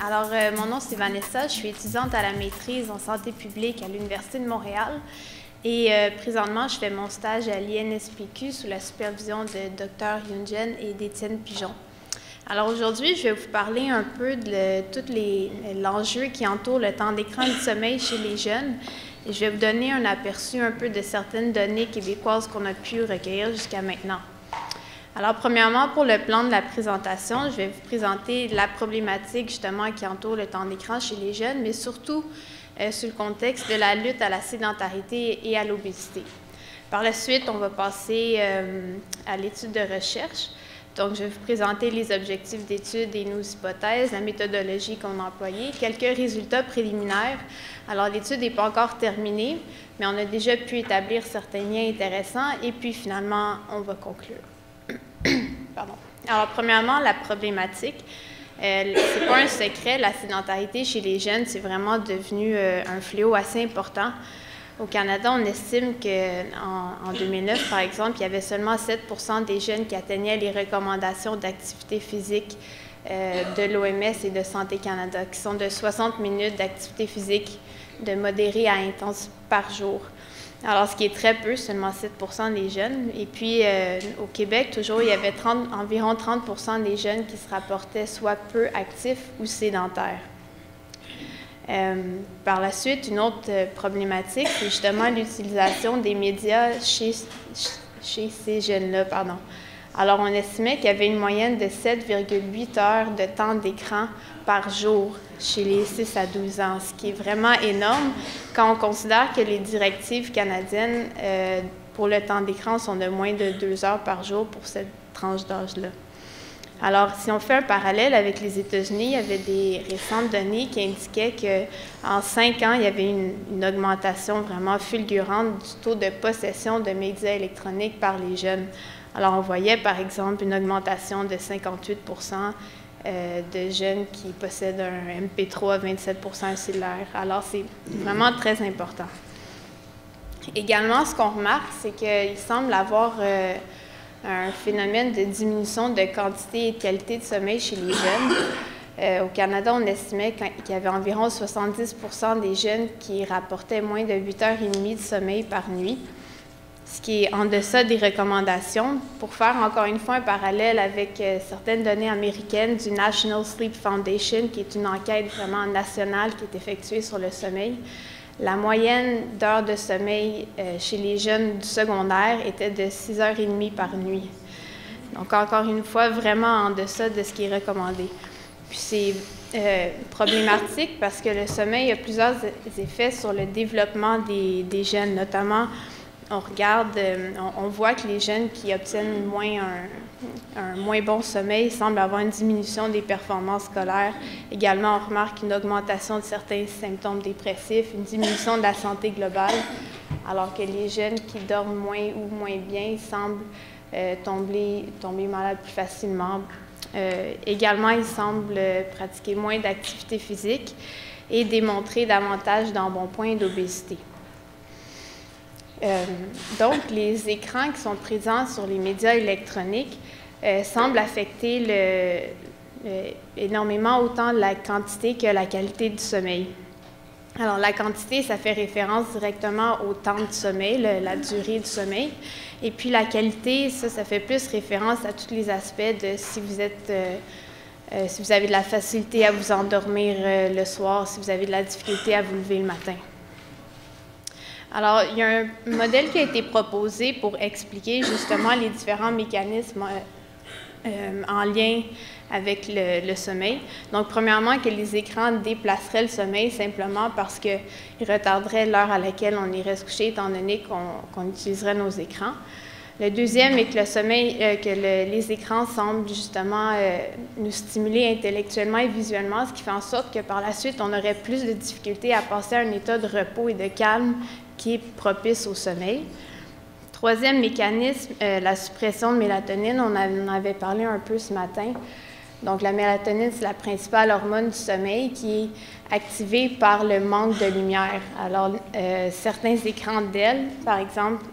Mon nom, c'est Vanessa. Je suis étudiante à la maîtrise en santé publique à l'Université de Montréal. Et présentement, je fais mon stage à l'INSPQ sous la supervision de Dr. Yungen et d'Étienne Pigeon. Alors aujourd'hui, je vais vous parler un peu de tout l'enjeu qui entoure le temps d'écran du sommeil chez les jeunes. Et je vais vous donner un aperçu un peu de certaines données québécoises qu'on a pu recueillir jusqu'à maintenant. Alors, premièrement, pour le plan de la présentation, je vais vous présenter la problématique justement qui entoure le temps d'écran chez les jeunes, mais surtout sur le contexte de la lutte à la sédentarité et à l'obésité. Par la suite, on va passer à l'étude de recherche. Donc, je vais vous présenter les objectifs d'étude et nos hypothèses, la méthodologie qu'on a employée, quelques résultats préliminaires. Alors, l'étude n'est pas encore terminée, mais on a déjà pu établir certains liens intéressants et puis finalement, on va conclure. Pardon. Alors, premièrement, la problématique. C'est pas un secret, la sédentarité chez les jeunes, c'est vraiment devenu un fléau assez important. Au Canada, on estime qu'en 2009, par exemple, il y avait seulement 7% des jeunes qui atteignaient les recommandations d'activité physique de l'OMS et de Santé Canada, qui sont de 60 minutes d'activité physique de modérée à intense par jour. Alors, ce qui est très peu, seulement 7% des jeunes. Et puis, au Québec, toujours, il y avait environ 30% des jeunes qui se rapportaient soit peu actifs ou sédentaires. Par la suite, une autre problématique, c'est justement l'utilisation des médias chez ces jeunes-là. Alors, on estimait qu'il y avait une moyenne de 7,8 heures de temps d'écran par jour chez les 6 à 12 ans, ce qui est vraiment énorme quand on considère que les directives canadiennes pour le temps d'écran sont de moins de 2 heures par jour pour cette tranche d'âge-là. Alors, si on fait un parallèle avec les États-Unis, il y avait des récentes données qui indiquaient qu'en 5 ans, il y avait une augmentation vraiment fulgurante du taux de possession de médias électroniques par les jeunes. Alors, on voyait, par exemple, une augmentation de 58% de jeunes qui possèdent un MP3, 27% un cellulaire. Alors, c'est vraiment très important. Également, ce qu'on remarque, c'est qu'il semble avoir un phénomène de diminution de quantité et de qualité de sommeil chez les jeunes. Au Canada, on estimait qu'il y avait environ 70% des jeunes qui rapportaient moins de 8h30 de sommeil par nuit, ce qui est en deçà des recommandations. Pour faire encore une fois un parallèle avec certaines données américaines du National Sleep Foundation, qui est une enquête vraiment nationale qui est effectuée sur le sommeil, la moyenne d'heures de sommeil chez les jeunes du secondaire était de 6h30 par nuit. Donc, encore une fois, vraiment en deçà de ce qui est recommandé. Puis, c'est problématique parce que le sommeil a plusieurs effets sur le développement des jeunes, notamment. On voit que les jeunes qui obtiennent un moins bon sommeil semblent avoir une diminution des performances scolaires. Également, on remarque une augmentation de certains symptômes dépressifs, une diminution de la santé globale, alors que les jeunes qui dorment moins ou moins bien semblent tomber malades plus facilement. Également, ils semblent pratiquer moins d'activité physique et démontrer davantage d'embonpoint d'obésité. Donc, les écrans qui sont présents sur les médias électroniques semblent affecter énormément autant la quantité que la qualité du sommeil. Alors, la quantité, ça fait référence directement au temps de sommeil, la durée du sommeil. Et puis, la qualité, ça fait plus référence à tous les aspects de si vous avez de la facilité à vous endormir le soir, si vous avez de la difficulté à vous lever le matin. Alors, il y a un modèle qui a été proposé pour expliquer justement les différents mécanismes en lien avec le sommeil. Donc, premièrement, que les écrans déplaceraient le sommeil simplement parce qu'ils retarderaient l'heure à laquelle on irait se coucher, étant donné qu'on utiliserait nos écrans. Le deuxième est que les écrans semblent justement nous stimuler intellectuellement et visuellement, ce qui fait en sorte que par la suite, on aurait plus de difficultés à passer à un état de repos et de calme qui est propice au sommeil. Troisième mécanisme, la suppression de mélatonine. On en avait parlé un peu ce matin. Donc, la mélatonine, c'est la principale hormone du sommeil qui est activée par le manque de lumière. Alors, certains écrans d'ailes, par exemple,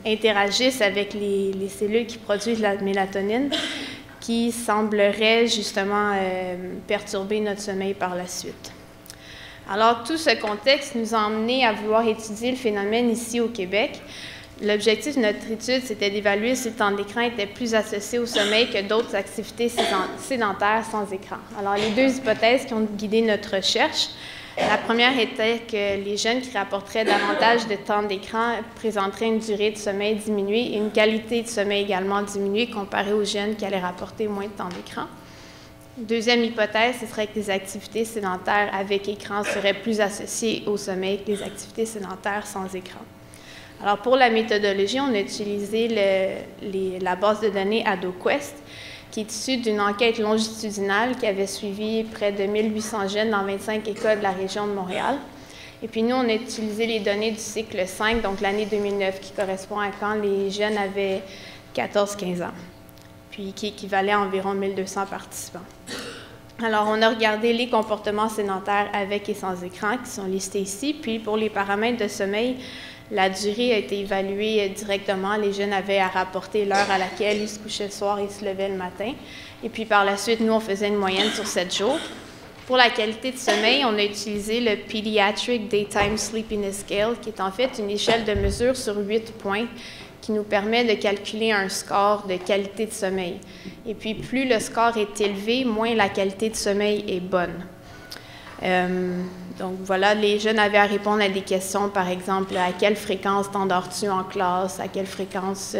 interagissent avec les cellules qui produisent la mélatonine, qui semblerait justement perturber notre sommeil par la suite. Alors, tout ce contexte nous a emmenés à vouloir étudier le phénomène ici au Québec. L'objectif de notre étude, c'était d'évaluer si le temps d'écran était plus associé au sommeil que d'autres activités sédentaires sans écran. Alors, les deux hypothèses qui ont guidé notre recherche, la première était que les jeunes qui rapporteraient davantage de temps d'écran présenteraient une durée de sommeil diminuée et une qualité de sommeil également diminuée comparée aux jeunes qui allaient rapporter moins de temps d'écran. Deuxième hypothèse, ce serait que les activités sédentaires avec écran seraient plus associées au sommeil que les activités sédentaires sans écran. Alors, pour la méthodologie, on a utilisé la base de données AdoQuest, qui est issue d'une enquête longitudinale qui avait suivi près de 1800 jeunes dans 25 écoles de la région de Montréal. Et puis, nous, on a utilisé les données du cycle 5, donc l'année 2009, qui correspond à quand les jeunes avaient 14-15 ans, puis qui équivalait à environ 1200 participants. Alors, on a regardé les comportements sédentaires avec et sans écran, qui sont listés ici. Puis, pour les paramètres de sommeil, la durée a été évaluée directement. Les jeunes avaient à rapporter l'heure à laquelle ils se couchaient le soir et ils se levaient le matin. Et puis, par la suite, nous, on faisait une moyenne sur 7 jours. Pour la qualité de sommeil, on a utilisé le Pediatric Daytime Sleepiness Scale, qui est en fait une échelle de mesure sur 8 points qui nous permet de calculer un score de qualité de sommeil. Et puis, plus le score est élevé, moins la qualité de sommeil est bonne. Donc voilà, les jeunes avaient à répondre à des questions, par exemple, à quelle fréquence t'endors-tu en classe, à quelle fréquence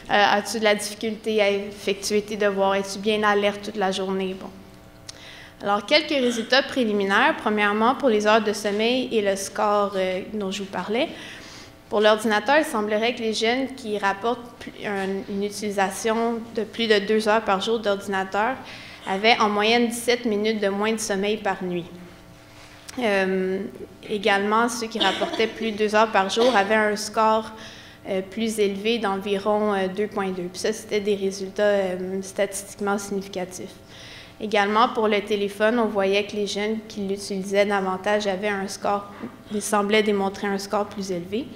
as-tu de la difficulté à effectuer tes devoirs, es-tu bien alerte toute la journée? Bon. Alors, quelques résultats préliminaires. Premièrement, pour les heures de sommeil et le score dont je vous parlais. Pour l'ordinateur, il semblerait que les jeunes qui rapportent une utilisation de plus de 2 heures par jour d'ordinateur avaient en moyenne 17 minutes de moins de sommeil par nuit. Également, ceux qui rapportaient plus de 2 heures par jour avaient un score plus élevé d'environ 2,2. Puis ça, c'était des résultats statistiquement significatifs. Également, pour le téléphone, on voyait que les jeunes qui l'utilisaient davantage avaient un score, ils semblaient démontrer un score plus élevé.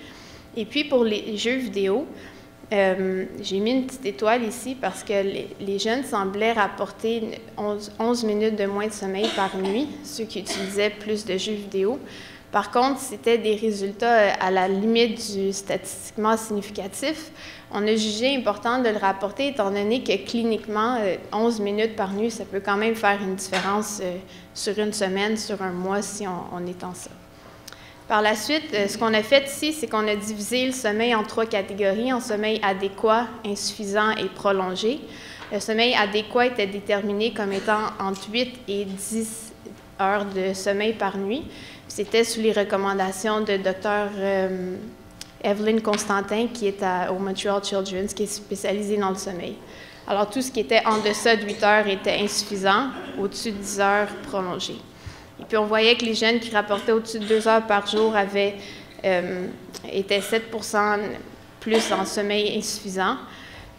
Et puis, pour les jeux vidéo, j'ai mis une petite étoile ici parce que les jeunes semblaient rapporter 11 minutes de moins de sommeil par nuit, ceux qui utilisaient plus de jeux vidéo. Par contre, c'était des résultats à la limite du statistiquement significatif. On a jugé important de le rapporter étant donné que cliniquement, 11 minutes par nuit, ça peut quand même faire une différence sur une semaine, sur un mois si on étend ça. Par la suite, ce qu'on a fait ici, c'est qu'on a divisé le sommeil en 3 catégories, en sommeil adéquat, insuffisant et prolongé. Le sommeil adéquat était déterminé comme étant entre 8 et 10 heures de sommeil par nuit. C'était sous les recommandations de Dr. Evelyn Constantin, qui est au Montreal Children's, qui est spécialisée dans le sommeil. Alors, tout ce qui était en deçà de 8 heures était insuffisant, au-dessus de 10 heures prolongé. Et puis, on voyait que les jeunes qui rapportaient au-dessus de 2 heures par jour étaient 7 % plus en sommeil insuffisant.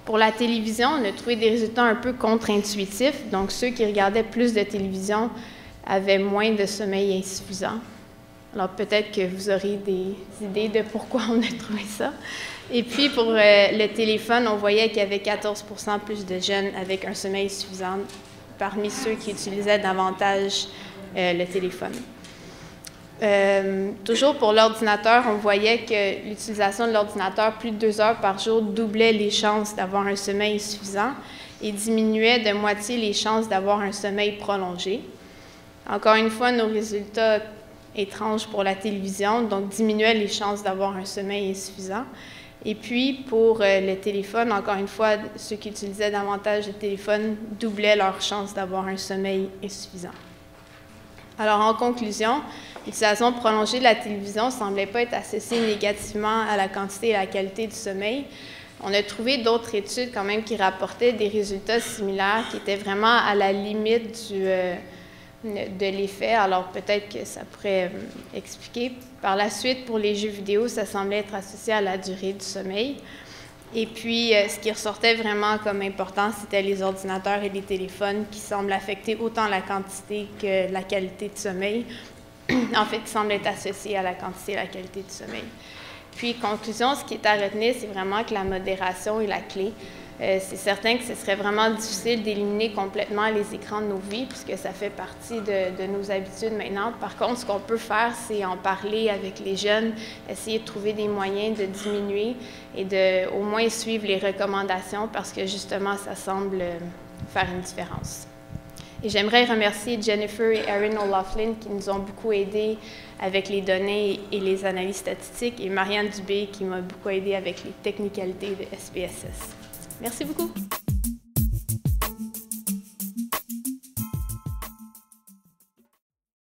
Pour la télévision, on a trouvé des résultats un peu contre-intuitifs. Donc, ceux qui regardaient plus de télévision avaient moins de sommeil insuffisant. Alors, peut-être que vous aurez des idées de pourquoi on a trouvé ça. Et puis, pour le téléphone, on voyait qu'il y avait 14 % plus de jeunes avec un sommeil suffisant parmi ceux qui utilisaient davantage le téléphone. Toujours pour l'ordinateur, on voyait que l'utilisation de l'ordinateur plus de 2 heures par jour doublait les chances d'avoir un sommeil suffisant et diminuait de moitié les chances d'avoir un sommeil prolongé. Encore une fois, nos résultats étranges pour la télévision, donc diminuaient les chances d'avoir un sommeil insuffisant. Et puis, pour le téléphone, encore une fois, ceux qui utilisaient davantage le téléphone doublaient leurs chances d'avoir un sommeil insuffisant. Alors, en conclusion, l'utilisation prolongée de la télévision ne semblait pas être associée négativement à la quantité et la qualité du sommeil. On a trouvé d'autres études quand même qui rapportaient des résultats similaires, qui étaient vraiment à la limite de l'effet. Alors, peut-être que ça pourrait expliquer. Par la suite, pour les jeux vidéo, ça semblait être associé à la durée du sommeil. Et puis, ce qui ressortait vraiment comme important, c'était les ordinateurs et les téléphones qui semblent affecter autant la quantité que la qualité de sommeil. En fait, qui semblent être associés à la quantité et la qualité du sommeil. Puis, conclusion, ce qui est à retenir, c'est vraiment que la modération est la clé. C'est certain que ce serait vraiment difficile d'éliminer complètement les écrans de nos vies, puisque ça fait partie de nos habitudes maintenant. Par contre, ce qu'on peut faire, c'est en parler avec les jeunes, essayer de trouver des moyens de diminuer et de au moins suivre les recommandations, parce que justement, ça semble faire une différence. Et j'aimerais remercier Jennifer et Erin O'Loughlin qui nous ont beaucoup aidés avec les données et les analyses statistiques, et Marianne Dubé qui m'a beaucoup aidé avec les technicalités de SPSS. Merci beaucoup.